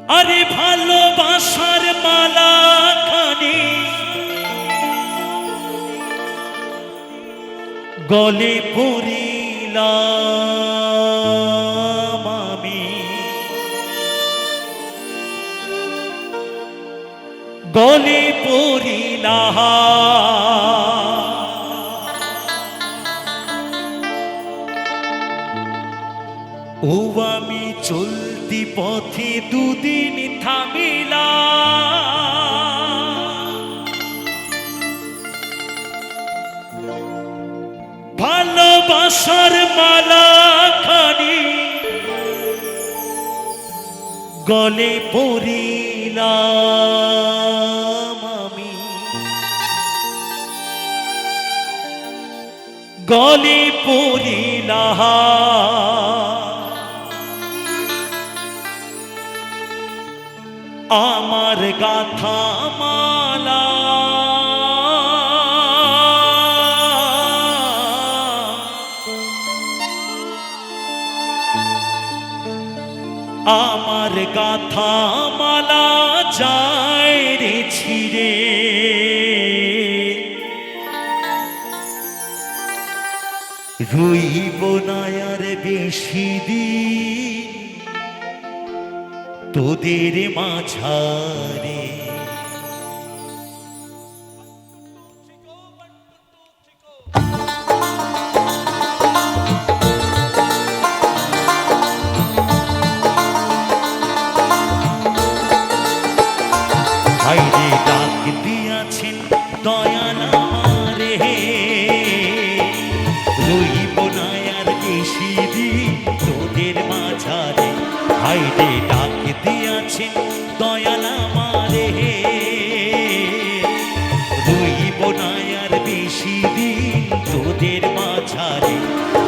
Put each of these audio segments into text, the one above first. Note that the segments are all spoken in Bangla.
আরে ভালোবাসার মালা খানি গলে পরিলাম আমি, গলে পরিলাম। ও আমি চলতি পথে দুদিন থামিলাম, ভালোবাসার মালা খানি গলে পরিলাম আমি, গলে পরিলাম। আমার গাথা মালা আমার গাথা মালা যায় রে ছিড়ে, রইব না আর বেশি দিন তোদের মাঝারে। হাইরে ডাক দিয়াছেন দয়াল আমারে, রইব না আর বেশি দিন তোদের মাঝারে। হাইরে ডাক দিয়াছেন দয়াল আমারে, রইব না আর বেশি দিন তোদের মাঝারে।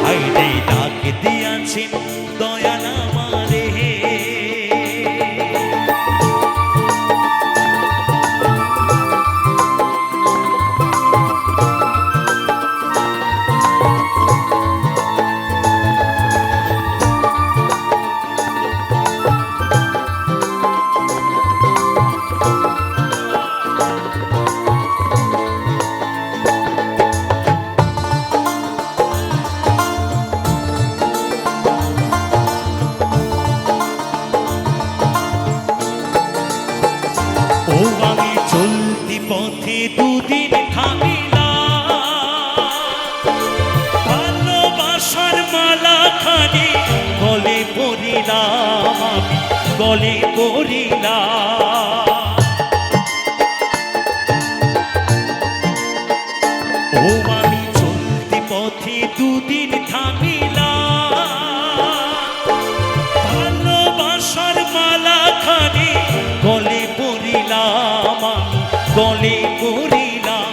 হাইরে ডাক দিয়াছেন দয়াল আমারে। ও আমি চলতি পথে দুদিন থামিলাম, ভালোবাসার মালা খানি গলে পরিলাম আমি, গলে পরিলাম। ও আমি চলতি পথে দুদিন থামিলাম, ভালোবাসার মালা খানি গলে পরিলাম আমি, গলে পরিলাম।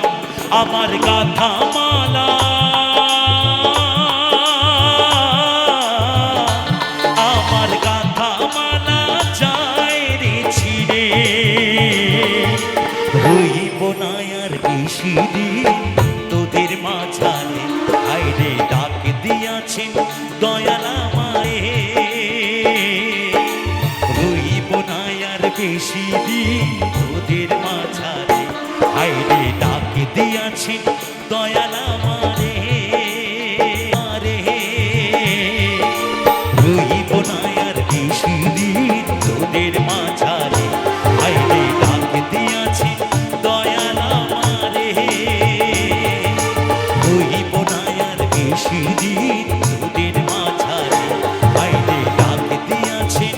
আমার গাথা মালা আমার গাথা মালা যায় রে ছিড়ে, রইব না আর বেশি দিন তোদের মাঝারে। হাইরে ডাক দিয়াছেন দয়াল আমারে, রইব না আর বেশি দিন তোদের মাঝারে। হাইরে ডাক দিয়াছেন দয়াল আমারে, রইব না আর বেশি দিন তোদের মাঝারে। হাইরে ডাক দিয়াছেন দয়াল আমারে, রইব না আর বেশি দিন তোদের মাঝারে। হাইরে ডাক দিয়াছেন,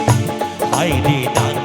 হাইরে ডাক